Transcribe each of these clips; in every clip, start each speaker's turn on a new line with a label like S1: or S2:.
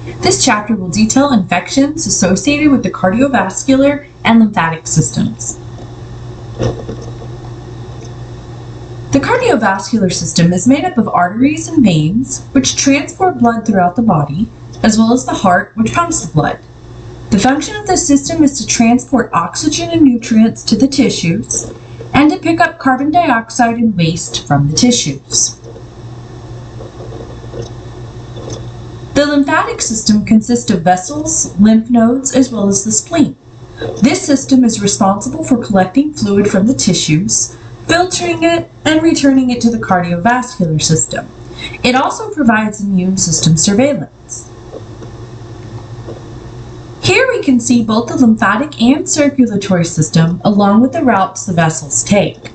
S1: This chapter will detail infections associated with the cardiovascular and lymphatic systems. The cardiovascular system is made up of arteries and veins, which transport blood throughout the body, as well as the heart, which pumps the blood. The function of this system is to transport oxygen and nutrients to the tissues, and to pick up carbon dioxide and waste from the tissues. The lymphatic system consists of vessels, lymph nodes, as well as the spleen. This system is responsible for collecting fluid from the tissues, filtering it, and returning it to the cardiovascular system. It also provides immune system surveillance. Here we can see both the lymphatic and circulatory system along with the routes the vessels take.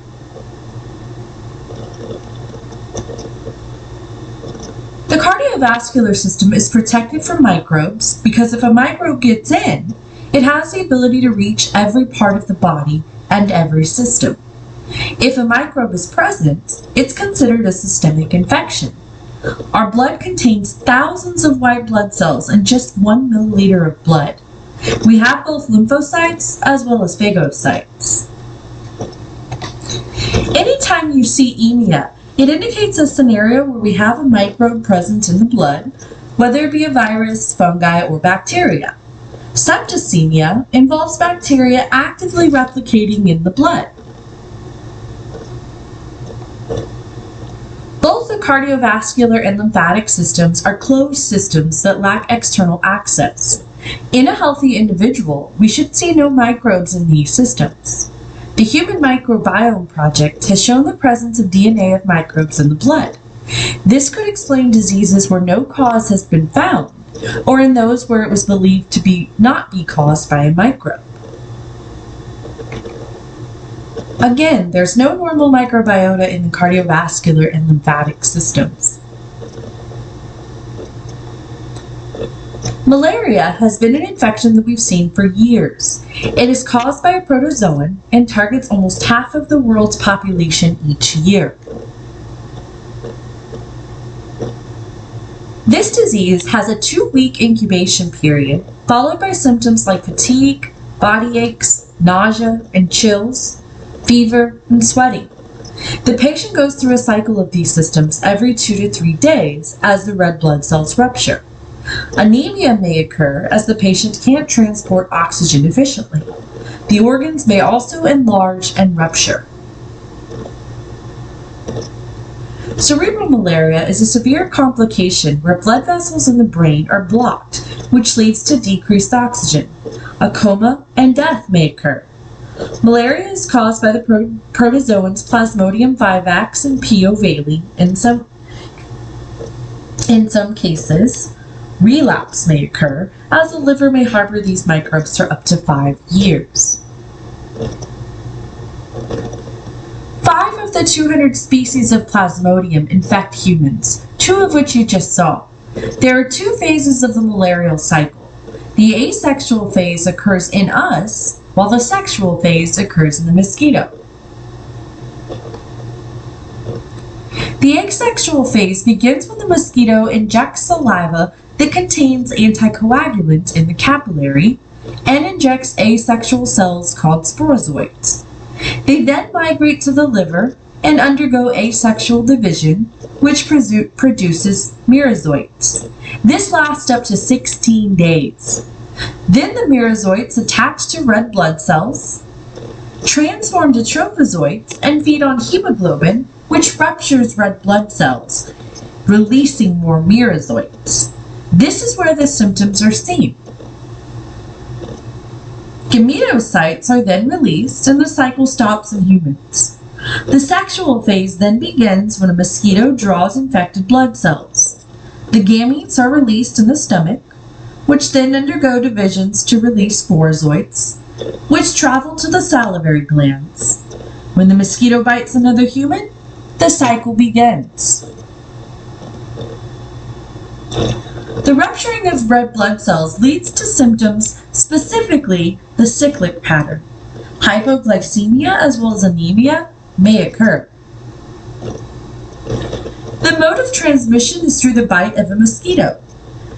S1: The cardiovascular system is protected from microbes because if a microbe gets in, it has the ability to reach every part of the body and every system. If a microbe is present, it's considered a systemic infection. Our blood contains thousands of white blood cells in just 1 milliliter of blood. We have both lymphocytes as well as phagocytes. Anytime you see anemia, it indicates a scenario where we have a microbe present in the blood, whether it be a virus, fungi, or bacteria. Septicemia involves bacteria actively replicating in the blood. Both the cardiovascular and lymphatic systems are closed systems that lack external access. In a healthy individual, we should see no microbes in these systems. The Human Microbiome Project has shown the presence of DNA of microbes in the blood. This could explain diseases where no cause has been found, or in those where it was believed to not be caused by a microbe. Again, there's no normal microbiota in the cardiovascular and lymphatic systems. Malaria has been an infection that we've seen for years. It is caused by a protozoan and targets almost half of the world's population each year. This disease has a 2-week incubation period, followed by symptoms like fatigue, body aches, nausea and chills, fever, and sweating. The patient goes through a cycle of these symptoms every 2 to 3 days as the red blood cells rupture. Anemia may occur as the patient can't transport oxygen efficiently. The organs may also enlarge and rupture. Cerebral malaria is a severe complication where blood vessels in the brain are blocked, which leads to decreased oxygen. A coma and death may occur. Malaria is caused by the protozoans Plasmodium vivax and P. ovale. In some cases, relapse may occur, as the liver may harbor these microbes for up to 5 years. 5 of the 200 species of Plasmodium infect humans, 2 of which you just saw. There are 2 phases of the malarial cycle. The asexual phase occurs in us, while the sexual phase occurs in the mosquito. The asexual phase begins when the mosquito injects saliva that contains anticoagulant in the capillary and injects asexual cells called sporozoites. They then migrate to the liver and undergo asexual division, which produces merozoites. This lasts up to 16 days. Then the merozoites attach to red blood cells, transform to trophozoites, and feed on hemoglobin, which ruptures red blood cells, releasing more merozoites. This is where the symptoms are seen. Gametocytes are then released and the cycle stops in humans. The sexual phase then begins when a mosquito draws infected blood cells. The gametes are released in the stomach, which then undergo divisions to release sporozoites, which travel to the salivary glands. When the mosquito bites another human, the cycle begins. The rupturing of red blood cells leads to symptoms, specifically the cyclic pattern. Hypoglycemia as well as anemia may occur. The mode of transmission is through the bite of a mosquito.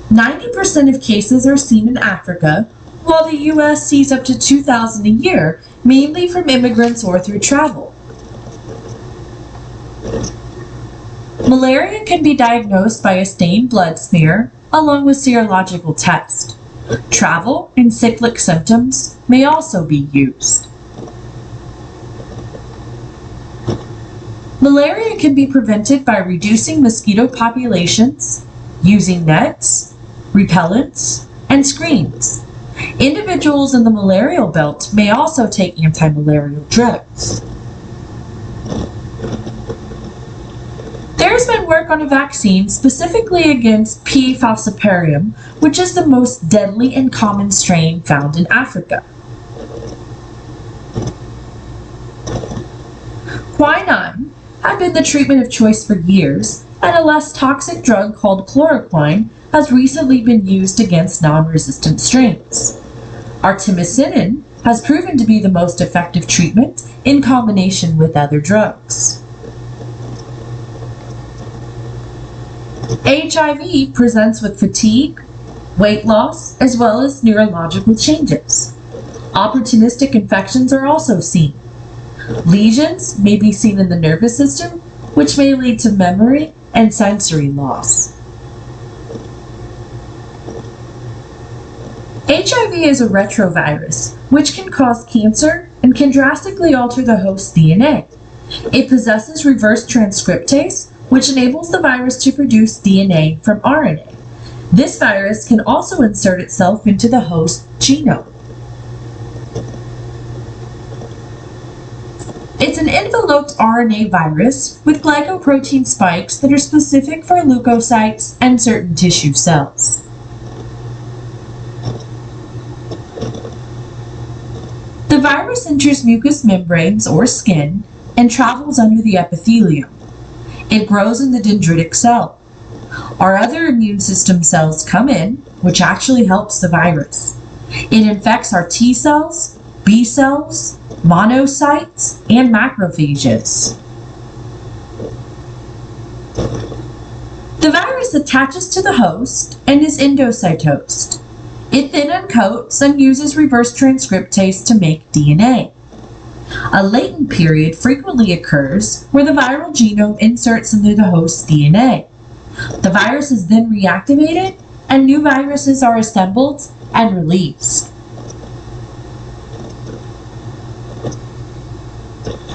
S1: 90% of cases are seen in Africa, while the US sees up to 2,000 a year, mainly from immigrants or through travel. Malaria can be diagnosed by a stained blood smear along with serological test. Travel and cyclic symptoms may also be used. Malaria can be prevented by reducing mosquito populations, using nets, repellents, and screens. Individuals in the malarial belt may also take anti-malarial drugs. There has been work on a vaccine specifically against P. falciparum, which is the most deadly and common strain found in Africa. Quinine had been the treatment of choice for years, and a less toxic drug called chloroquine has recently been used against non-resistant strains. Artemisinin has proven to be the most effective treatment in combination with other drugs. HIV presents with fatigue, weight loss, as well as neurological changes. Opportunistic infections are also seen. Lesions may be seen in the nervous system, which may lead to memory and sensory loss. HIV is a retrovirus, which can cause cancer and can drastically alter the host's DNA. It possesses reverse transcriptase, which enables the virus to produce DNA from RNA. This virus can also insert itself into the host genome. It's an enveloped RNA virus with glycoprotein spikes that are specific for leukocytes and certain tissue cells. The virus enters mucous membranes or skin and travels under the epithelium. It grows in the dendritic cell. Our other immune system cells come in, which actually helps the virus. It infects our T cells, B cells, monocytes, and macrophages. The virus attaches to the host and is endocytosed. It then uncoats and uses reverse transcriptase to make DNA. A latent period frequently occurs where the viral genome inserts into the host's DNA. The virus is then reactivated and new viruses are assembled and released.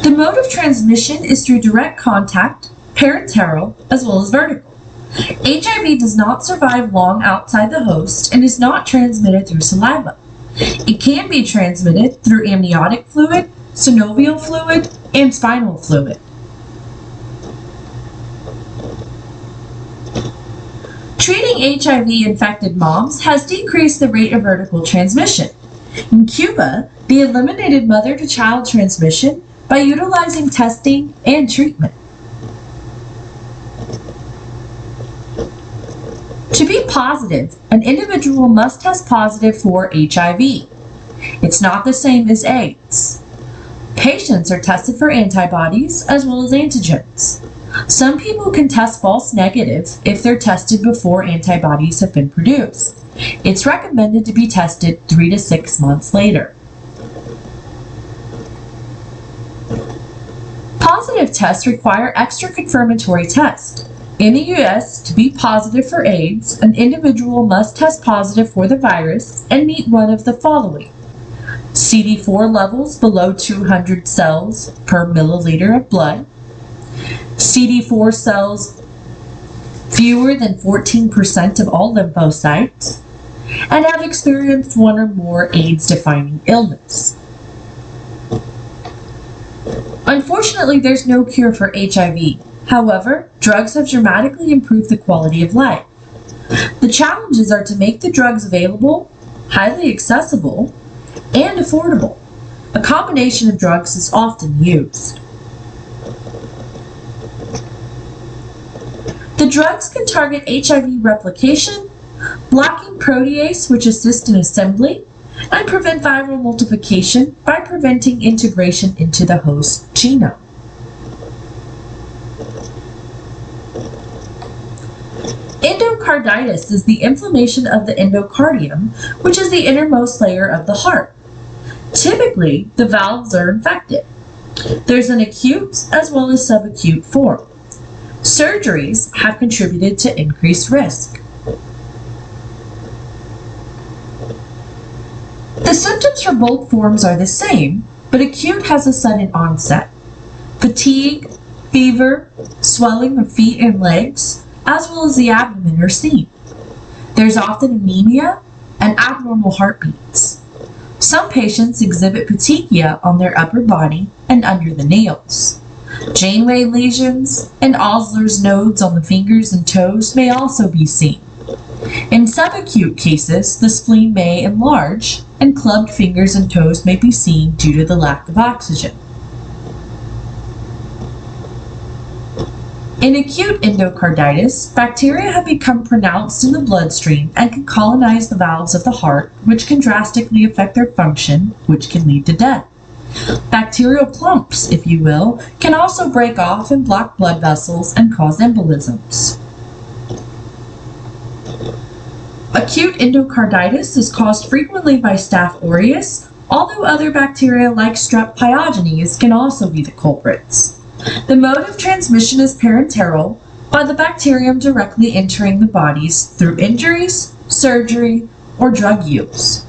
S1: The mode of transmission is through direct contact, parenteral, as well as vertical. HIV does not survive long outside the host and is not transmitted through saliva. It can be transmitted through amniotic fluid, synovial fluid, and spinal fluid. Treating HIV-infected moms has decreased the rate of vertical transmission. In Cuba, they eliminated mother-to-child transmission by utilizing testing and treatment. To be positive, an individual must test positive for HIV. It's not the same as AIDS. Patients are tested for antibodies as well as antigens. Some people can test false negative if they're tested before antibodies have been produced. It's recommended to be tested 3 to 6 months later. Positive tests require extra confirmatory tests. In the US, to be positive for AIDS, an individual must test positive for the virus and meet one of the following: CD4 levels below 200 cells per milliliter of blood, CD4 cells fewer than 14% of all lymphocytes, and have experienced one or more AIDS-defining illness. Unfortunately, there's no cure for HIV. However, drugs have dramatically improved the quality of life. The challenges are to make the drugs available, highly accessible, and affordable. A combination of drugs is often used. The drugs can target HIV replication, blocking protease, which assists in assembly, and prevent viral multiplication by preventing integration into the host genome. Endocarditis Endocarditis is the inflammation of the endocardium, which is the innermost layer of the heart. Typically, the valves are infected. There's an acute as well as subacute form. Surgeries have contributed to increased risk. The symptoms for both forms are the same, but acute has a sudden onset. Fatigue, fever, swelling of feet and legs, as well as the abdomen are seen. There's often anemia and abnormal heartbeats. Some patients exhibit petechia on their upper body and under the nails. Janeway lesions and Osler's nodes on the fingers and toes may also be seen. In subacute cases, the spleen may enlarge, and clubbed fingers and toes may be seen due to the lack of oxygen. In acute endocarditis, bacteria have become pronounced in the bloodstream and can colonize the valves of the heart, which can drastically affect their function, which can lead to death. Bacterial clumps, if you will, can also break off and block blood vessels and cause embolisms. Acute endocarditis is caused frequently by Staph aureus, although other bacteria like Strep pyogenes can also be the culprits. The mode of transmission is parenteral, by the bacterium directly entering the bodies through injuries, surgery, or drug use.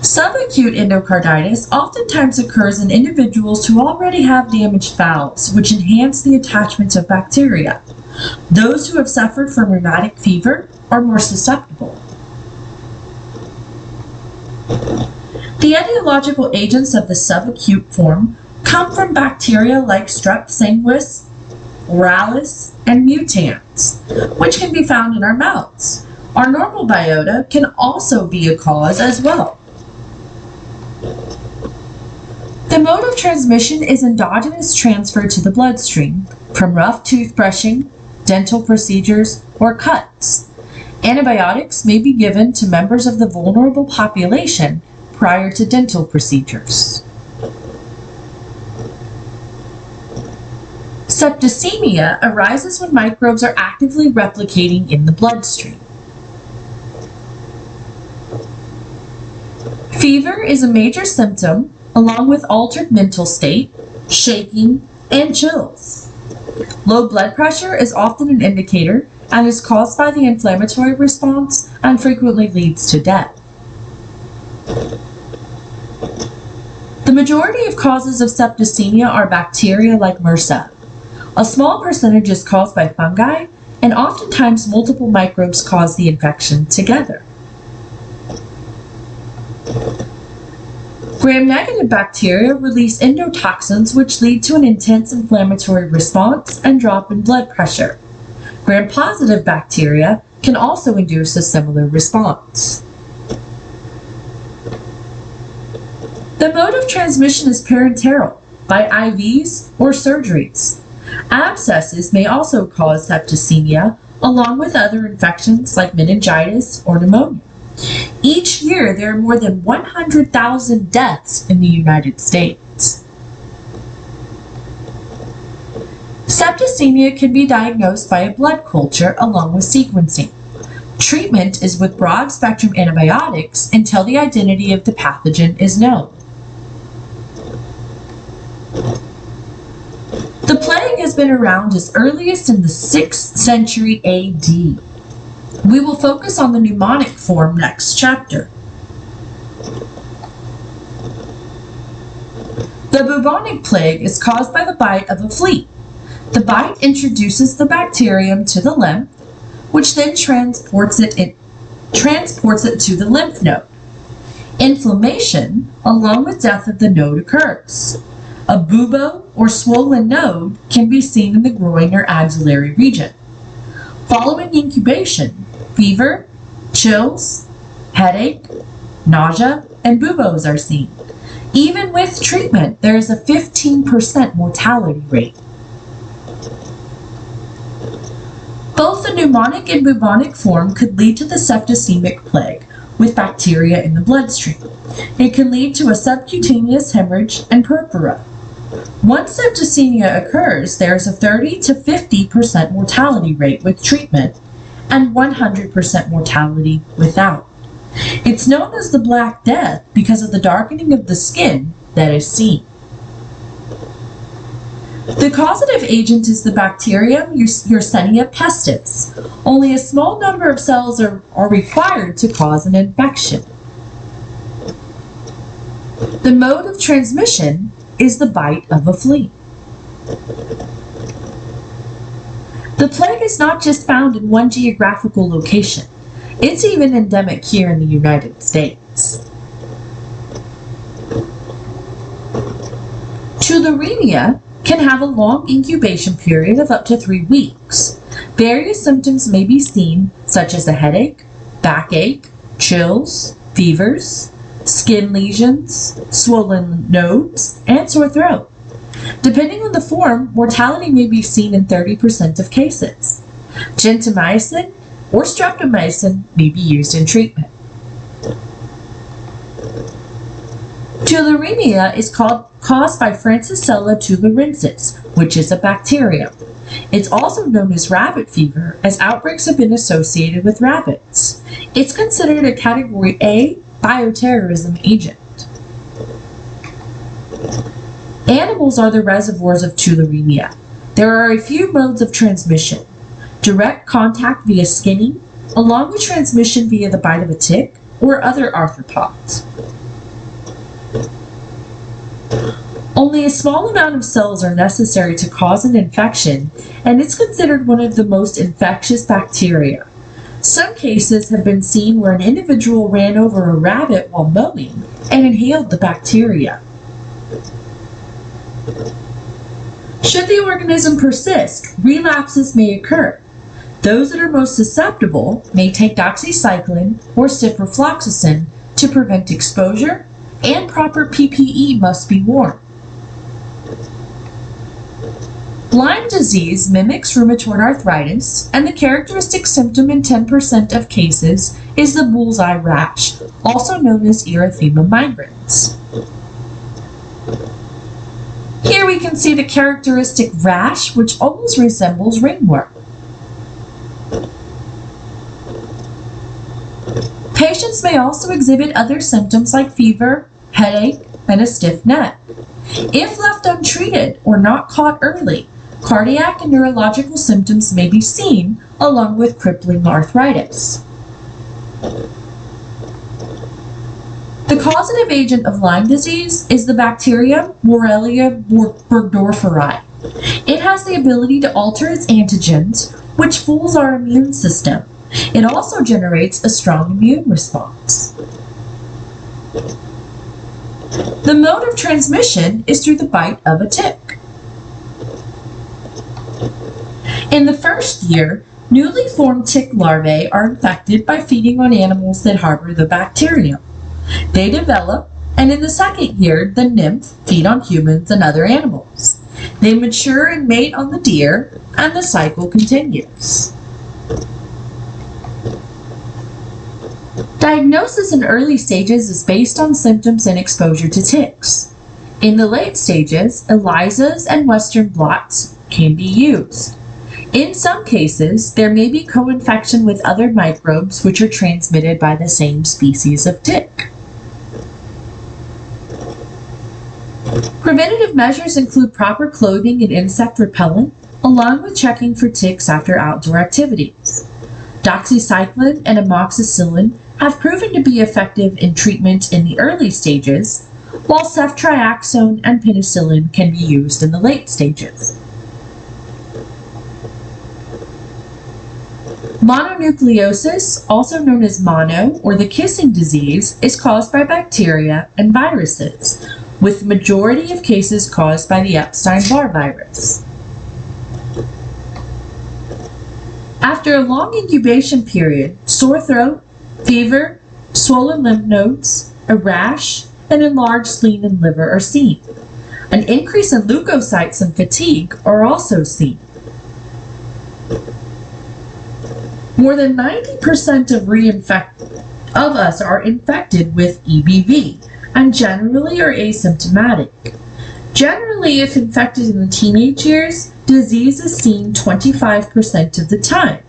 S1: Subacute endocarditis oftentimes occurs in individuals who already have damaged valves, which enhance the attachment of bacteria. Those who have suffered from rheumatic fever are more susceptible. The etiological agents of the subacute form come from bacteria like Strep sanguis, Oralis, and mutans, which can be found in our mouths. Our normal biota can also be a cause as well. The mode of transmission is endogenous transfer to the bloodstream from rough toothbrushing, dental procedures, or cuts. Antibiotics may be given to members of the vulnerable population prior to dental procedures. Septicemia arises when microbes are actively replicating in the bloodstream. Fever is a major symptom, along with altered mental state, shaking, and chills. Low blood pressure is often an indicator and is caused by the inflammatory response and frequently leads to death. The majority of causes of septicemia are bacteria like MRSA. A small percentage is caused by fungi, and oftentimes multiple microbes cause the infection together. Gram-negative bacteria release endotoxins which lead to an intense inflammatory response and drop in blood pressure. Gram-positive bacteria can also induce a similar response. The mode of transmission is parenteral, by IVs or surgeries. Abscesses may also cause septicemia, along with other infections like meningitis or pneumonia. Each year, there are more than 100,000 deaths in the United States. Septicemia can be diagnosed by a blood culture along with sequencing. Treatment is with broad-spectrum antibiotics until the identity of the pathogen is known. The plague has been around as early as in the 6th century AD. We will focus on the pneumonic form next chapter. The bubonic plague is caused by the bite of a flea. The bite introduces the bacterium to the lymph, which then transports it to the lymph node. Inflammation, along with death of the node, occurs. A bubo or swollen node can be seen in the groin or axillary region. Following incubation, fever, chills, headache, nausea, and buboes are seen. Even with treatment, there is a 15% mortality rate. Both the pneumonic and bubonic form could lead to the septicemic plague with bacteria in the bloodstream. It can lead to a subcutaneous hemorrhage and purpura. Once septicemia occurs, there is a 30 to 50% mortality rate with treatment and 100% mortality without. It's known as the Black Death because of the darkening of the skin that is seen. The causative agent is the bacterium Yersinia pestis. Only a small number of cells are required to cause an infection. The mode of transmission is the bite of a flea. The plague is not just found in one geographical location. It's even endemic here in the United States. Tularemia can have a long incubation period of up to 3 weeks. Various symptoms may be seen, such as a headache, backache, chills, fevers, skin lesions, swollen nose, and sore throat. Depending on the form, mortality may be seen in 30% of cases. Gentamicin or streptomycin may be used in treatment. Tularemia is caused by Francisella tularensis, which is a bacterium. It's also known as rabbit fever, as outbreaks have been associated with rabbits. It's considered a Category A bioterrorism agent. Animals are the reservoirs of tularemia. There are a few modes of transmission: direct contact via skinning, along with transmission via the bite of a tick or other arthropods. Only a small amount of cells are necessary to cause an infection, and it's considered one of the most infectious bacteria. Some cases have been seen where an individual ran over a rabbit while mowing and inhaled the bacteria. Should the organism persist, relapses may occur. Those that are most susceptible may take doxycycline or ciprofloxacin to prevent exposure, and proper PPE must be worn. Lyme disease mimics rheumatoid arthritis, and the characteristic symptom in 10% of cases is the bullseye rash, also known as erythema migrans. Here we can see the characteristic rash, which almost resembles ringworm. Patients may also exhibit other symptoms like fever, headache, and a stiff neck. If left untreated or not caught early, cardiac and neurological symptoms may be seen, along with crippling arthritis. The causative agent of Lyme disease is the bacterium Borrelia burgdorferi. It has the ability to alter its antigens, which fools our immune system. It also generates a strong immune response. The mode of transmission is through the bite of a tick. In the first year, newly formed tick larvae are infected by feeding on animals that harbor the bacterium. They develop, and in the second year, the nymph feed on humans and other animals. They mature and mate on the deer, and the cycle continues. Diagnosis in early stages is based on symptoms and exposure to ticks. In the late stages, ELISAs and Western blots can be used. In some cases, there may be co-infection with other microbes which are transmitted by the same species of tick. Preventative measures include proper clothing and insect repellent, along with checking for ticks after outdoor activities. Doxycycline and amoxicillin have proven to be effective in treatment in the early stages, while ceftriaxone and penicillin can be used in the late stages. Mononucleosis, also known as mono or the kissing disease, is caused by bacteria and viruses, with the majority of cases caused by the Epstein-Barr virus. After a long incubation period, sore throat, fever, swollen lymph nodes, a rash, and enlarged spleen and liver are seen. An increase in leukocytes and fatigue are also seen. More than 90% of us are infected with EBV and generally are asymptomatic. Generally, if infected in the teenage years, disease is seen 25% of the time,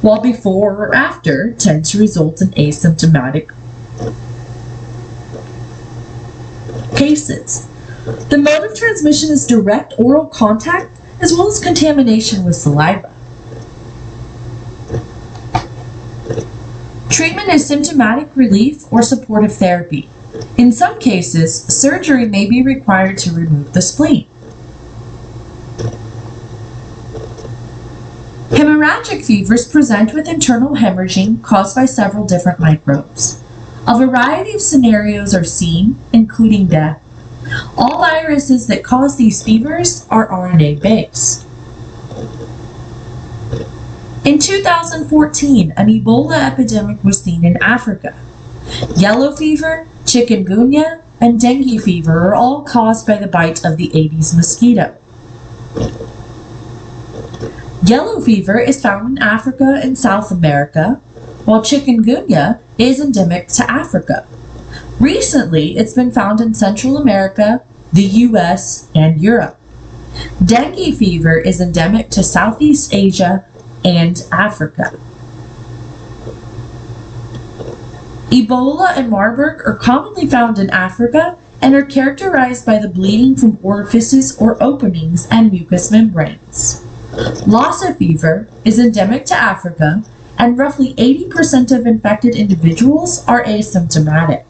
S1: while before or after tends to result in asymptomatic cases. The mode of transmission is direct oral contact as well as contamination with saliva. Treatment is symptomatic relief or supportive therapy. In some cases, surgery may be required to remove the spleen. Hemorrhagic fevers present with internal hemorrhaging caused by several different microbes. A variety of scenarios are seen, including death. All viruses that cause these fevers are RNA-based. In 2014, an Ebola epidemic was seen in Africa. Yellow fever, chikungunya, and dengue fever are all caused by the bite of the Aedes mosquito. Yellow fever is found in Africa and South America, while chikungunya is endemic to Africa. Recently, it's been found in Central America, the US, and Europe. Dengue fever is endemic to Southeast Asia and Africa. Ebola and Marburg are commonly found in Africa and are characterized by the bleeding from orifices or openings and mucous membranes. Lassa fever is endemic to Africa, and roughly 80% of infected individuals are asymptomatic.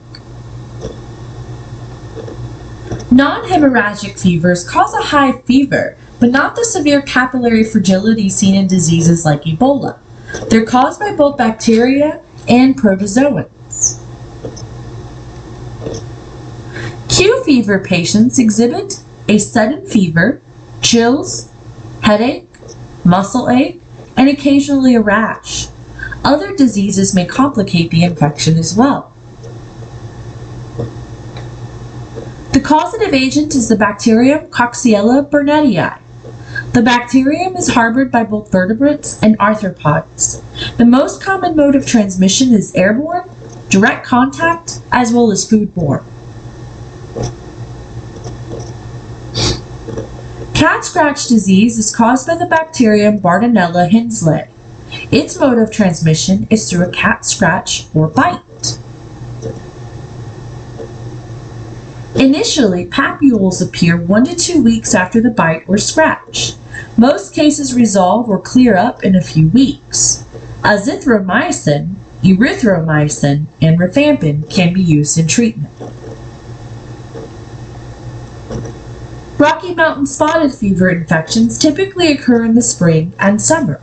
S1: Non-hemorrhagic fevers cause a high fever, but not the severe capillary fragility seen in diseases like Ebola. They're caused by both bacteria and protozoans. Q fever patients exhibit a sudden fever, chills, headache, muscle ache, and occasionally a rash. Other diseases may complicate the infection as well. The causative agent is the bacterium Coxiella burnetii. The bacterium is harbored by both vertebrates and arthropods. The most common mode of transmission is airborne, direct contact, as well as foodborne. Cat scratch disease is caused by the bacterium Bartonella henselae. Its mode of transmission is through a cat scratch or bite. Initially, papules appear 1 to 2 weeks after the bite or scratch. Most cases resolve or clear up in a few weeks. Azithromycin, erythromycin, and rifampin can be used in treatment. Rocky Mountain spotted fever infections typically occur in the spring and summer.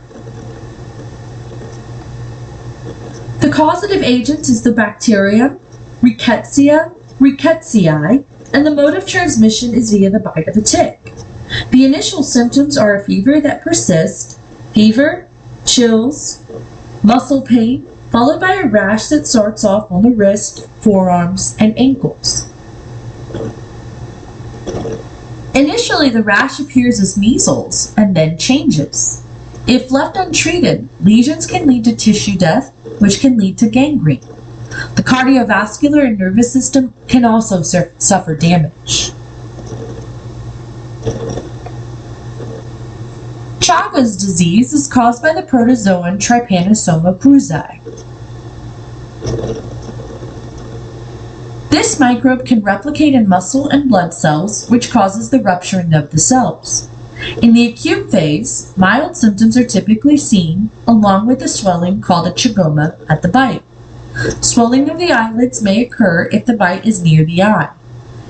S1: The causative agent is the bacterium Rickettsia rickettsii, and the mode of transmission is via the bite of a tick. The initial symptoms are a fever that persists, fever, chills, muscle pain, followed by a rash that starts off on the wrist, forearms, and ankles. Initially, the rash appears as measles and then changes. If left untreated, lesions can lead to tissue death, which can lead to gangrene. The cardiovascular and nervous system can also suffer damage. Chagas disease is caused by the protozoan Trypanosoma cruzi. This microbe can replicate in muscle and blood cells, which causes the rupturing of the cells. In the acute phase, mild symptoms are typically seen, along with a swelling called a chagoma at the bite. Swelling of the eyelids may occur if the bite is near the eye.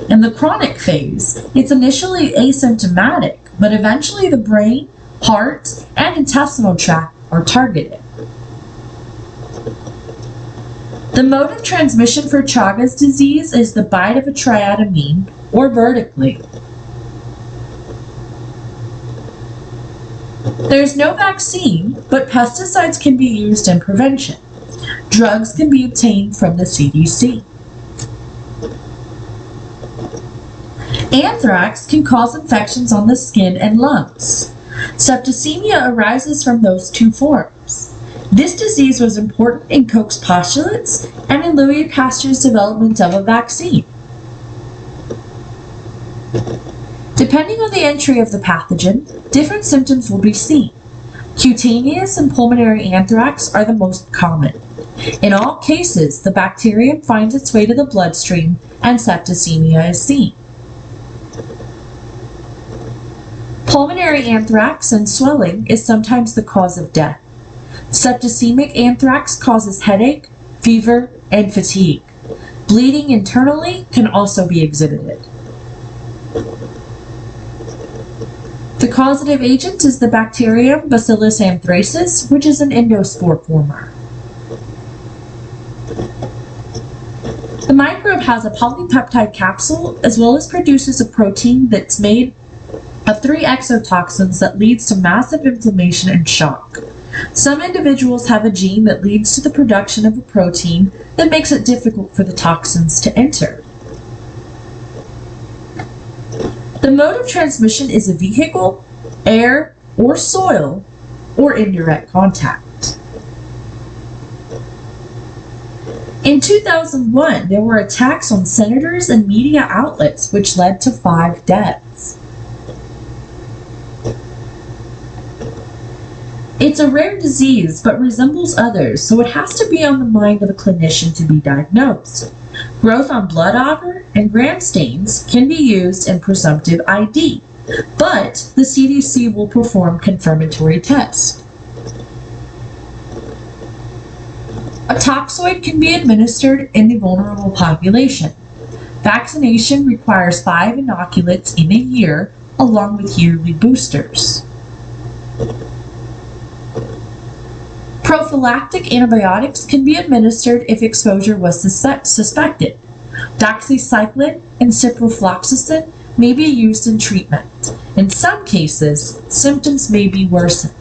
S1: In the chronic phase, it's initially asymptomatic, but eventually the brain, heart, and intestinal tract are targeted. The mode of transmission for Chagas disease is the bite of a triatomine or vertically. There is no vaccine, but pesticides can be used in prevention. Drugs can be obtained from the CDC. Anthrax can cause infections on the skin and lungs. Septicemia arises from those two forms. This disease was important in Koch's postulates and in Louis Pasteur's development of a vaccine. Depending on the entry of the pathogen, different symptoms will be seen. Cutaneous and pulmonary anthrax are the most common. In all cases, the bacterium finds its way to the bloodstream and septicemia is seen. Pulmonary anthrax and swelling is sometimes the cause of death. Septicemic anthrax causes headache, fever, and fatigue. Bleeding internally can also be exhibited. The causative agent is the bacterium Bacillus anthracis, which is an endospore former. The microbe has a polypeptide capsule as well as produces a protein that's made of 3 exotoxins that leads to massive inflammation and shock. Some individuals have a gene that leads to the production of a protein that makes it difficult for the toxins to enter. The mode of transmission is a vehicle, air, or soil, or indirect contact. In 2001, there were attacks on senators and media outlets which led to 5 deaths. It's a rare disease but resembles others, so it has to be on the mind of a clinician to be diagnosed. Growth on blood agar and gram stains can be used in presumptive ID, but the CDC will perform confirmatory tests. A toxoid can be administered in the vulnerable population. Vaccination requires 5 inoculates in a year, along with yearly boosters. Prophylactic antibiotics can be administered if exposure was suspected. Doxycycline and ciprofloxacin may be used in treatment. In some cases, symptoms may be worsened.